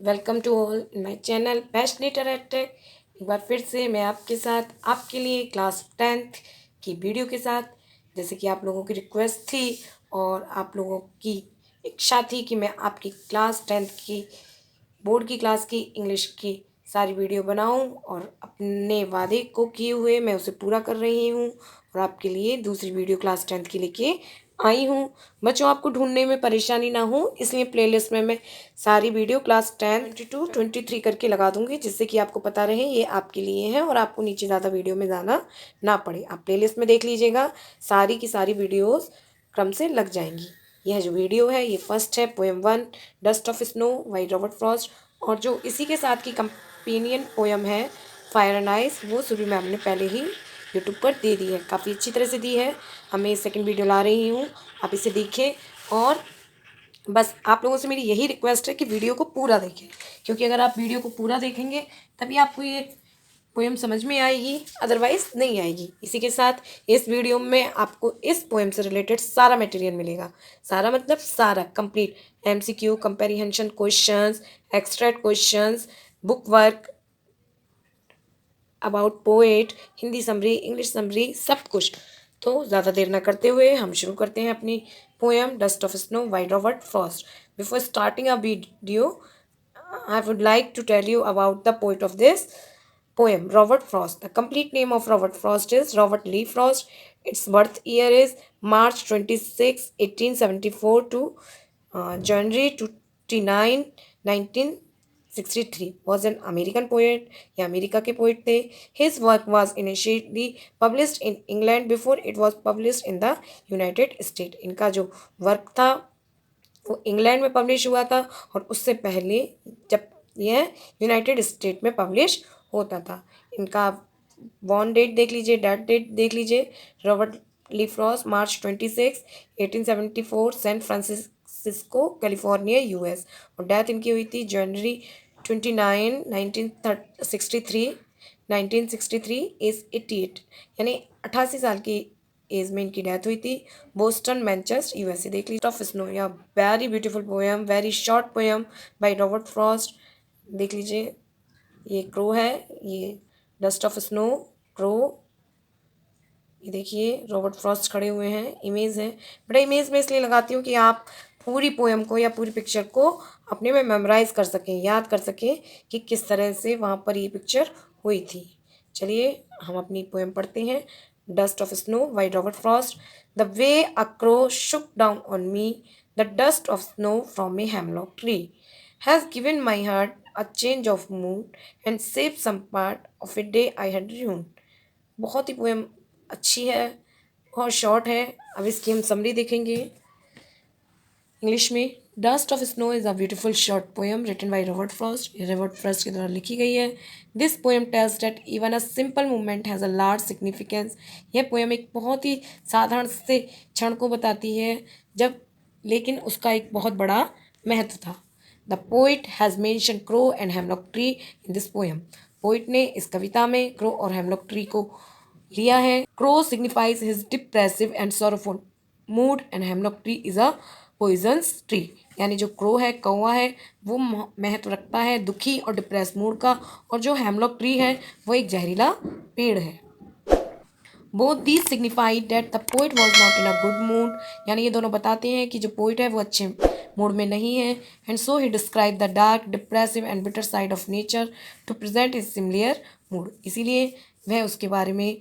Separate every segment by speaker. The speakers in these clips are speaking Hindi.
Speaker 1: Welcome to all in my channel best liter at tech. एक बार फिर से मैं आपके साथ आपके लिए क्लास 10th की वीडियो के साथ, जैसे कि आप लोगों की रिक्वेस्ट थी और आप लोगों की इच्छा थी कि मैं आपकी क्लास 10th की बोर्ड की क्लास की इंग्लिश की सारी वीडियो बनाऊं, और अपने वादे को किए हुए मैं उसे पूरा कर रही हूं और आपके लिए दूसरी वीडियो क्लास 10th की लेके आई हूँ। बच्चों, आपको ढूंढने में परेशानी ना हो इसलिए प्लेलिस्ट में मैं सारी वीडियो क्लास 10, 22, 23 करके लगा दूंगी, जिससे कि आपको पता रहे ये आपके लिए है और आपको नीचे ज़्यादा वीडियो में जाना ना पड़े। आप प्लेलिस्ट में देख लीजिएगा, सारी की सारी वीडियोस क्रम से लग जाएंगी। यह जो वीडियो है ये फर्स्ट है, poem 1 dust of snow by Robert Frost, और जो इसी के साथ की कंपेनियन पोएम है फायर एंड आइस, वो सुरभि मैम ने पहले ही यूट्यूब पर दे दी है, काफ़ी अच्छी तरह से दी है। हमें सेकंड वीडियो ला रही हूँ, आप इसे देखें। और बस आप लोगों से मेरी यही रिक्वेस्ट है कि वीडियो को पूरा देखें, क्योंकि अगर आप वीडियो को पूरा देखेंगे तभी आपको ये पोएम समझ में आएगी, अदरवाइज नहीं आएगी। इसी के साथ इस वीडियो में आपको इस पोएम से रिलेटेड सारा मटेरियल मिलेगा। सारा मतलब सारा complete, MCQ, comprehension questions, extract questions, book work about poet, Hindi summary, English summary, सब कुछ। तो ज़्यादा देर ना करते हुए हम शुरू करते हैं अपनी poem dust of snow by Robert Frost. Before starting a video, I would like to tell you about the poet of this poem, Robert Frost. The complete name of Robert Frost is Robert Lee Frost. Its birth year is March 26, 1874 to January 29, 1963. Was an American poet. ये अमेरिका के पोइट थे. His work was initially published in England before it was published in the United States. इनका जो वर्क था वो इंग्लैंड में पब्लिश हुआ था और उससे पहले जब यह यूनाइटेड स्टेट में पब्लिश होता था। इनका बॉर्न डेट देख लीजिए, डेथ डेट देख लीजिए। Robert Lee Frost, March 26, 1874, San Francisco, California, US. और डेथ इनकी हुई थी जनवरी 29, 1963। 1963, एज 88, यानी 88 साल की एज में इनकी डेथ हुई थी। Boston, Manchester, USA. देख लीजिए ऑफ स्नो, या very beautiful poem, very short poem by Robert Frost. देख लीजिए, ये क्रो है, ये डस्ट ऑफ स्नो, क्रो। ये देखिए रॉबर्ट फ्रॉस्ट खड़े हुए हैं, इमेज है। बड़ा इमेज में इसलिए लगाती हूँ कि आप पूरी पोएम को या पूरी पिक्चर को अपने में मेमोराइज कर सकें, याद कर सकें कि किस तरह से वहाँ पर ये पिक्चर हुई थी। चलिए हम अपनी पोएम पढ़ते हैं। Dust of snow by Robert Frost. The way a crow shook down on me, the dust of snow from a hemlock tree has given my heart a change of mood and save some part of a day I had dreamed. बहुत ही पोएम अच्छी है, बहुत शॉर्ट है। अब इसकी हम समरी देखेंगे इंग्लिश में। Dust of snow is a beautiful short poem written by Robert Frost. ये रॉबर्ट फ्रॉस्ट के द्वारा लिखी गई है। This poem tells that even a simple movement has a large significance. यह पोएम एक बहुत ही साधारण से क्षण को बताती है जब, लेकिन उसका एक बहुत बड़ा महत्व था। The poet has mention crow and hemlock tree in this poem. Poet ने इस कविता में क्रो और हेमलॉक ट्री को लिया है। Crow signifies his depressive and sorrowful mood and hemlock tree is a poisonous tree. यानी जो क्रो है, कौवा है, वो महत्व रखता है दुखी और डिप्रेस मूड का, और जो हेमलॉक ट्री है वो एक जहरीला पेड़ है। Both these signified that the poet was not in a good mood. यानी ये दोनों बताते हैं कि जो पोइट है वो अच्छे मूड में नहीं है। And so he describe the dark, depressive and bitter side of nature to present is similar mood. इसीलिए वह उसके बारे में,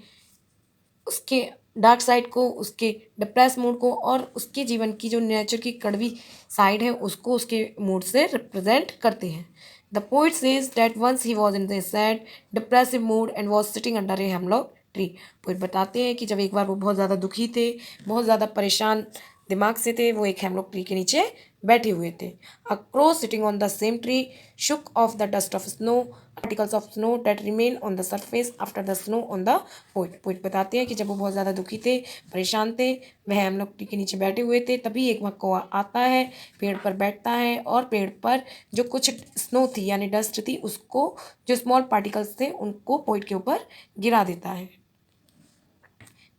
Speaker 1: उसके डार्क साइड को, उसके डिप्रेस मूड को और उसके जीवन की जो नेचर की कड़वी साइड है उसको उसके मूड से रिप्रेजेंट करते हैं। The poet says that once he was in the sad depressive mood and was sitting under a hemlock tree. Poet बताते हैं कि जब एक बार वो बहुत ज़्यादा दुखी थे, बहुत ज़्यादा परेशान दिमाग से थे, वो एक हेमलॉक ट्री के नीचे बैठे हुए थे। A crow sitting on the same tree shook off the dust of snow, particles of snow that remain on the surface after the snow on the poet. Poet बताते हैं कि जब वो बहुत ज़्यादा दुखी थे, परेशान थे, वह हेमलॉक ट्री के नीचे बैठे हुए थे, तभी एक वहाँ कौवा आता है, पेड़ पर बैठता है और पेड़ पर जो कुछ स्नो थी यानी डस्ट थी उसको, जो स्मॉल पार्टिकल्स थे उनको पोइट के ऊपर गिरा देता है।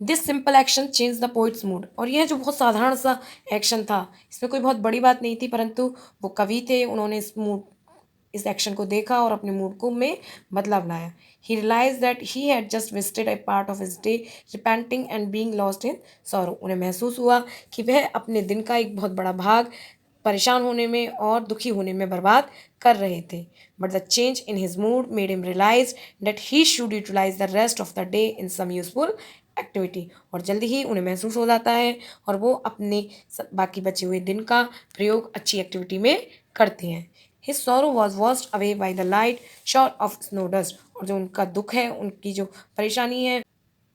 Speaker 1: This simple action change the poet's mood. और यह जो बहुत साधारण सा एक्शन था, इसमें कोई बहुत बड़ी बात नहीं थी, परंतु वो कवि थे, उन्होंने इस मूड इस एक्शन को देखा और अपने मूड को में बदलाव लाया। He realise that he had just wasted a part of his day repenting and being lost in sorrow. उन्हें महसूस हुआ कि वह अपने दिन का एक बहुत बड़ा भाग परेशान होने में और दुखी होने में बर्बाद कर रहे थे। But the change in his mood made him realise that he should utilise the rest of the day in some useful activity. और जल्दी ही उन्हें महसूस हो जाता है और वो अपने बाकी बचे हुए दिन का प्रयोग अच्छी एक्टिविटी में करते हैं। His sorrow was washed away by the light shower of snow dust। और जो उनका दुख है, उनकी जो परेशानी है,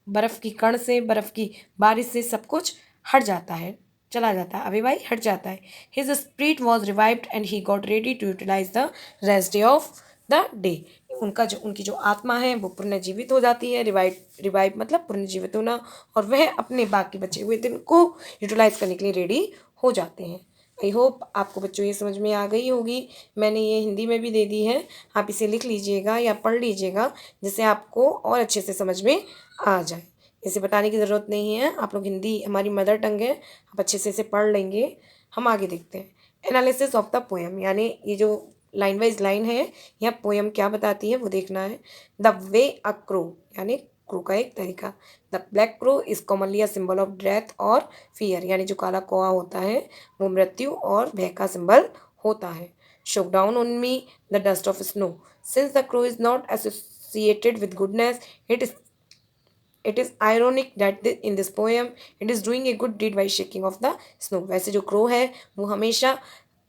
Speaker 1: बर्फ़ की कण से, बर्फ़ की बारिश से सब कुछ हट जाता है, चला जाता है, अवे भाई हट जाता है। His spirit was revived and he got ready to utilise the rest day of the day. उनकी जो आत्मा है वो पुनर्जीवित हो जाती है। रिवाइव मतलब पुनर्जीवित होना। और वह अपने बाकी बचे हुए दिन को यूटिलाइज करने के लिए रेडी हो जाते हैं। आई होप आपको बच्चों ये समझ में आ गई होगी। मैंने ये हिंदी में भी दे दी है, आप इसे लिख लीजिएगा या पढ़ लीजिएगा जिससे आपको और अच्छे से समझ में आ जाए। इसे बताने की ज़रूरत नहीं है, आप लोग हिंदी हमारी मदर टंग है, आप अच्छे से इसे पढ़ लेंगे। हम आगे देखते हैं। एनालिसिस ऑफ द पोएम, यानी ये जो लाइन वाइज लाइन है, यह पोएम क्या बताती है वो देखना है। द वे अ क्रो, यानी क्रो का एक तरीका। The black crow is commonly a symbol of death और फियर, यानी जो काला कौआ होता है वो मृत्यु और भय का सिंबल होता है। Shook down on me the dust of snow, since the crow is not associated with goodness, it is ironic that in this poem it is doing a good deed by shaking off the snow. वैसे जो क्रो है वो हमेशा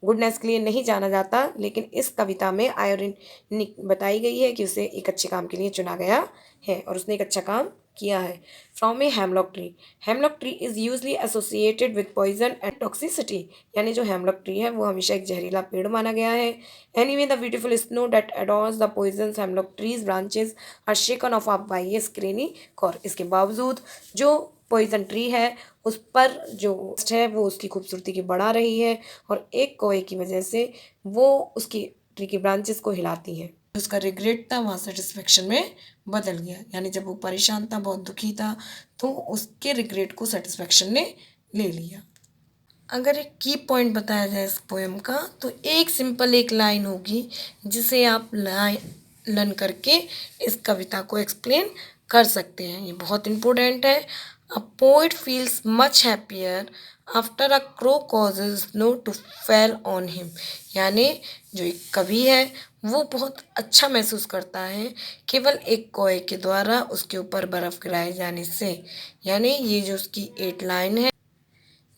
Speaker 1: गुडनेस के लिए नहीं जाना जाता, लेकिन इस कविता में आयरनिक बताई गई है कि उसे एक अच्छे काम के लिए चुना गया है और उसने एक अच्छा काम किया है। From a hemlock tree, hemlock tree is usually associated with poison and toxicity, यानी जो हेमलॉक ट्री है वो हमेशा एक जहरीला पेड़ माना गया है। Anyway the beautiful snow that adorns the poisonous hemlock trees branches are shaken off up by a scrawny crow. इसके बावजूद जो पॉइजन ट्री है उस पर जो है वो उसकी खूबसूरती की बढ़ा रही है और एक कोए की वजह से वो उसकी ट्री की ब्रांचेस को हिलाती है। उसका रिग्रेट था वहाँ सेटिस्फेक्शन में बदल गया, यानी जब वो परेशान था, बहुत दुखी था, तो उसके रिग्रेट को सेटिस्फेक्शन ने ले लिया। अगर एक की पॉइंट बताया जाए इस पोएम का तो एक सिंपल एक लाइन होगी जिसे आप लर्न करके इस कविता को एक्सप्लेन कर सकते हैं। ये बहुत इम्पोर्टेंट है। A poet feels much happier after a crow causes snow to fall on him, यानी जो एक कवि है वो बहुत अच्छा महसूस करता है केवल एक कोए के द्वारा उसके ऊपर बर्फ़ गिराए जाने से। यानी ये जो उसकी 8 लाइन है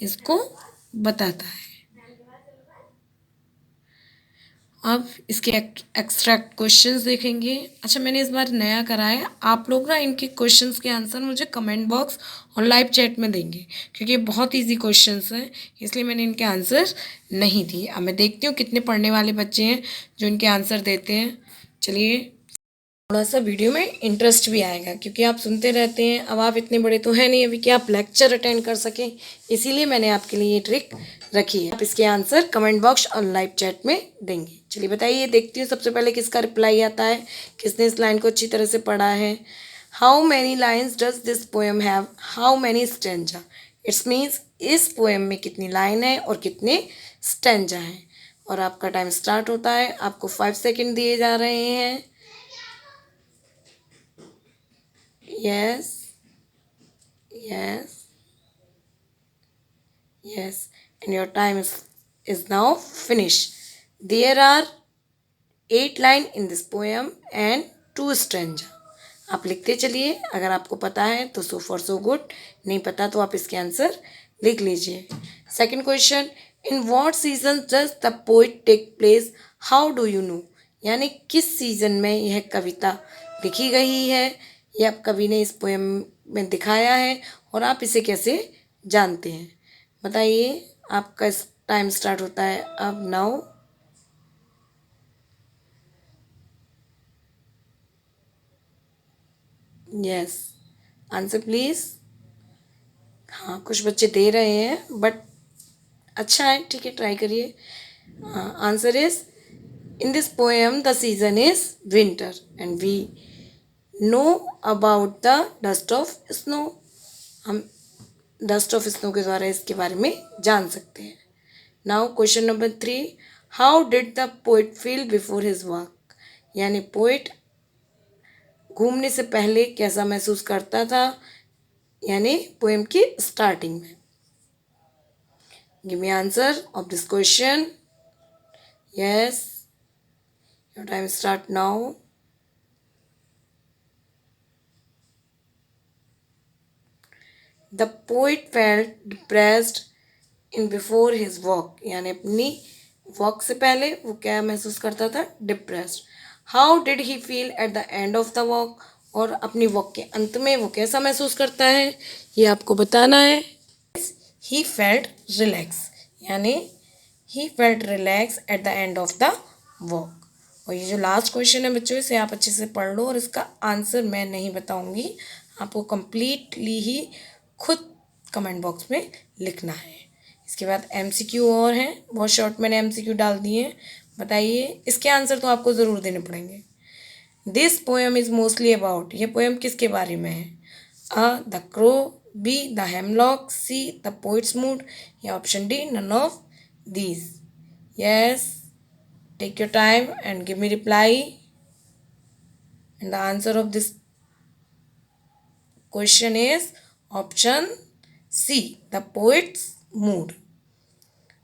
Speaker 1: इसको बताता है। अब इसके एक्स्ट्रैक्ट क्वेश्चंस देखेंगे। अच्छा, मैंने इस बार नया करा है, आप लोग ना इनके क्वेश्चंस के आंसर मुझे कमेंट बॉक्स और लाइव चैट में देंगे क्योंकि ये बहुत इजी क्वेश्चंस हैं, इसलिए मैंने इनके आंसर नहीं दिए। अब मैं देखती हूँ कितने पढ़ने वाले बच्चे हैं जो इनके आंसर देते हैं। चलिए, थोड़ा सा वीडियो में इंटरेस्ट भी आएगा क्योंकि आप सुनते रहते हैं। अब आप इतने बड़े तो हैं नहीं अभी कि आप लेक्चर अटेंड कर सकें, इसीलिए मैंने आपके लिए ये ट्रिक रखी है। आप इसके आंसर कमेंट बॉक्स और लाइव चैट में देंगे। चलिए बताइए, देखती हूँ सबसे पहले किसका रिप्लाई आता है, किसने इस लाइन को अच्छी तरह से पढ़ा है। How many lines does this poem have, how many stanza. It's means इस पोएम में कितनी लाइन है और कितने स्टेंजा हैं। और आपका टाइम स्टार्ट होता है, आपको 5 सेकेंड दिए जा रहे हैं। Yes, yes, yes, and your time is now finished. There are 8 lines in this poem and 2 stanza. आप लिखते चलिए, अगर आपको पता है तो so far so good, नहीं पता तो आप इसके आंसर लिख लीजिए। Second question, in what season does the poet take place, how do you know, यानी किस सीजन में यह कविता लिखी गई है या कवि ने इस पोएम में दिखाया है और आप इसे कैसे जानते हैं। बताइए, आपका टाइम स्टार्ट होता है अब नाउ। Yes, answer please. हाँ, कुछ बच्चे दे रहे हैं बट अच्छा है, ठीक है, ट्राई करिए। हाँ, answer is in this poem the season is winter and we know about the dust of snow. हम डस्ट ऑफ स्नो के द्वारा इसके बारे में जान सकते हैं। Now question number 3, how did the poet feel before his work, यानी पोइट घूमने से पहले कैसा महसूस करता था, यानी पोएम की स्टार्टिंग में। Give me answer of this question. Yes, your time start now. The poet felt depressed in before his walk, यानी अपनी वॉक से पहले वो क्या महसूस करता था, depressed. How did he feel at the end of the walk, और अपनी वॉक के अंत में वो कैसा महसूस करता है, ये आपको बताना है। ही फेल्ट रिलैक्स, यानी he felt relax at the end of the walk. और ये जो लास्ट क्वेश्चन है बच्चों, इसे आप अच्छे से पढ़ लो, और इसका आंसर मैं नहीं बताऊंगी, आपको कंप्लीटली ही खुद कमेंट बॉक्स में लिखना है। इसके बाद एमसीक्यू और हैं, बहुत शॉर्ट मैंने एमसीक्यू डाल दिए हैं। बताइए, इसके आंसर तो आपको ज़रूर देने पड़ेंगे। This poem is mostly about, ये पोएम किसके बारे में है? The crow, B the hemlock, C the poet's mood, या option D none of these. Yes, take your time and give me reply, and the answer of this question is option C, the poet's mood.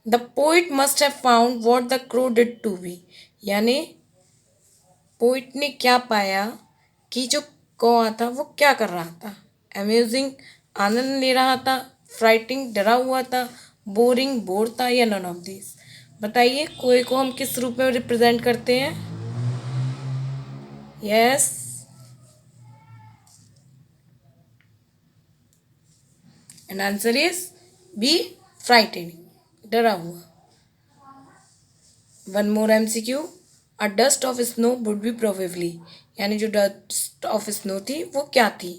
Speaker 1: The poet must have found what the crow did to be, यानी पोइट ने क्या पाया कि जो कौआ था वो क्या कर रहा था? अम्यूजिंग, आनंद ले रहा था, फ्राइटिंग, डरा हुआ था, बोरिंग, बोर था, या नन ऑफ दिस। बताइए, कोए को हम किस रूप में रिप्रेजेंट करते हैं? Yes, and answer is B, frightening, डरा हुआ। One more MCQ, a dust of snow would be probably, यानी जो डस्ट ऑफ स्नो थी वो क्या थी?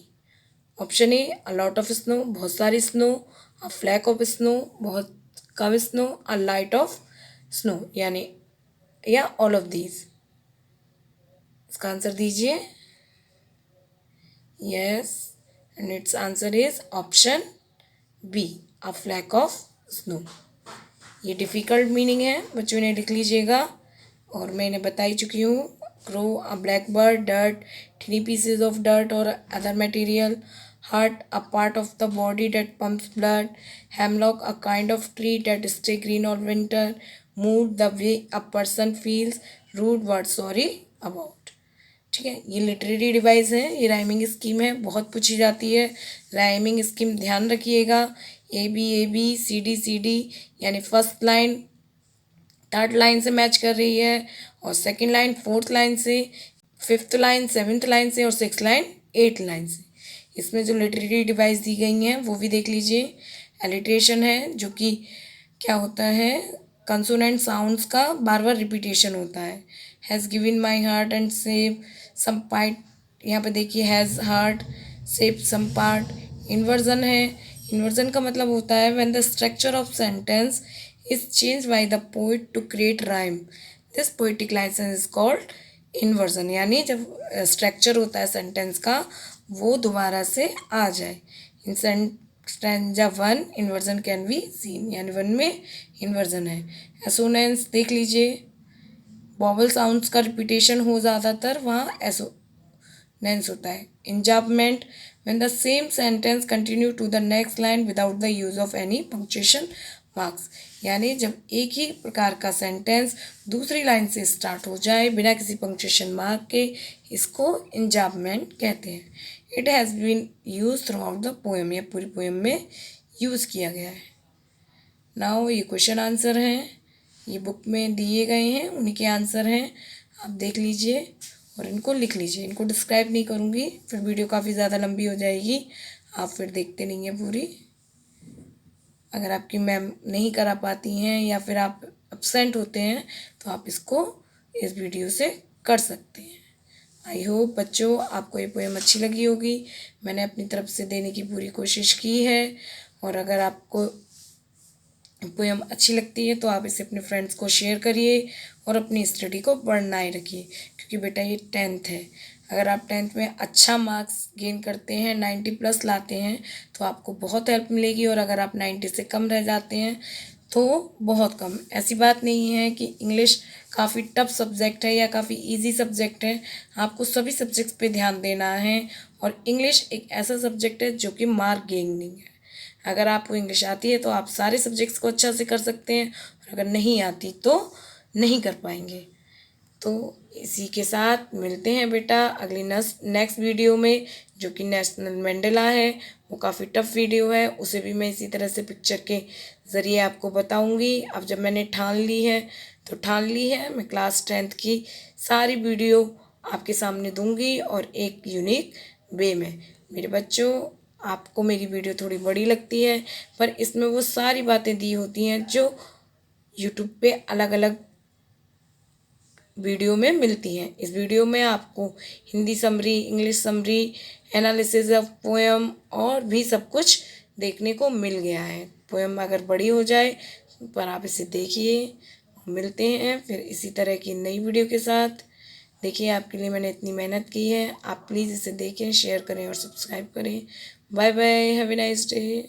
Speaker 1: Option A, a lot of snow, बहुत सारी snow, a flake of snow, बहुत कम snow, a light of snow, यानी या ऑल ऑफ दीज। इसका आंसर दीजिए। Yes, and its answer is option B, a flake of snow. ये डिफ़िकल्ट मीनिंग है, बच्चों ने लिख लीजिएगा, और मैं इन्हें बता ही चुकी हूँ। Crow, a black bird, dirt, three pieces of dirt और other material, heart, a part of the body that pumps blood, hemlock, a kind of tree that stay green all winter, mood, the way a person feels, rued, word sorry about. ठीक है, ये लिटरेरी डिवाइस है, ये राइमिंग स्कीम है, बहुत पूछी जाती है। राइमिंग स्कीम ध्यान रखिएगा, ए बी सी डी, यानी फर्स्ट लाइन थर्ड लाइन से मैच कर रही है, और सेकंड लाइन फोर्थ लाइन से, फिफ्थ लाइन सेवन्थ लाइन से, और सिक्स लाइन एट्थ लाइन से। इसमें जो लिटरेरी डिवाइस दी गई हैं वो भी देख लीजिए। एलिट्रेशन है, जो कि क्या होता है, कंसोनेंट साउंड्स का बार बार रिपीटेशन होता है। Has given my heart and save some part, यहाँ पे देखिए has heart save some part. Inversion है, इन्वर्जन का मतलब होता है when the structure of sentence is change by the poet to create rhyme, this poetic licence is called inversion, यानी जब स्ट्रक्चर होता है सेंटेंस का वो दोबारा से आ जाए। इन stanza one inversion can be seen, यानी वन में इन्वर्जन है। एसोनेंस देख लीजिए, वॉवल साउंड्स का रिपीटेशन हो ज़्यादातर वहाँ एसोनेंस होता है। Enjambment, when the same sentence continue to the next line without the use of any punctuation marks, यानी जब एक ही प्रकार का सेंटेंस दूसरी लाइन से स्टार्ट हो जाए बिना किसी पंक्चुएशन मार्क के, इसको इंजापमेंट कहते हैं। It has been use throughout the poem, यह पूरी पोएम में यूज़ किया गया है। नाउ ये क्वेश्चन आंसर हैं, ये बुक में दिए गए हैं, उन्हीं के आंसर हैं, आप देख लीजिए और इनको लिख लीजिए। इनको डिस्क्राइब नहीं करूँगी, फिर वीडियो काफ़ी ज़्यादा लंबी हो जाएगी, आप फिर देखते नहीं हैं पूरी। अगर आपकी मैम नहीं करा पाती हैं या फिर आप एब्सेंट होते हैं तो आप इसको इस वीडियो से कर सकते हैं। आई होप बच्चों आपको ये पोएम अच्छी लगी होगी, मैंने अपनी तरफ से देने की पूरी कोशिश की है। और अगर आपको पोएम अच्छी लगती है तो आप इसे अपने फ्रेंड्स को शेयर करिए और अपनी स्टडी को बढ़ाए रखिए, क्योंकि बेटा ये 10th है। अगर आप 10th में अच्छा मार्क्स गेन करते हैं, 90+ लाते हैं, तो आपको बहुत हेल्प मिलेगी। और अगर आप 90 से कम रह जाते हैं तो बहुत कम। ऐसी बात नहीं है कि इंग्लिश काफ़ी टफ सब्जेक्ट है या काफ़ी इजी सब्जेक्ट है। आपको सभी सब्जेक्ट्स पे ध्यान देना है और इंग्लिश एक ऐसा सब्जेक्ट है जो कि मार्क गेनिंग है। अगर आपको इंग्लिश आती है तो आप सारे सब्जेक्ट्स को अच्छा से कर सकते हैं और अगर नहीं आती तो नहीं कर पाएंगे। तो इसी के साथ मिलते हैं बेटा अगली नेक्स्ट वीडियो में, जो कि नेशनल मंडेला है। वो काफ़ी टफ वीडियो है, उसे भी मैं इसी तरह से पिक्चर के ज़रिए आपको बताऊंगी। अब जब मैंने ठान ली है तो ठान ली है, मैं क्लास 10th की सारी वीडियो आपके सामने दूंगी और एक यूनिक वे में। मेरे बच्चों, आपको मेरी वीडियो थोड़ी बड़ी लगती है, पर इसमें वो सारी बातें दी होती हैं जो यूट्यूब पे अलग अलग वीडियो में मिलती हैं। इस वीडियो में आपको Hindi summary, English summary, analysis of poem और भी सब कुछ देखने को मिल गया है। पोएम अगर बड़ी हो जाए पर आप इसे देखिए। मिलते हैं फिर इसी तरह की नई वीडियो के साथ। देखिए, आपके लिए मैंने इतनी मेहनत की है, आप प्लीज़ इसे देखें, शेयर करें और सब्सक्राइब करें। Bye bye, have a nice day.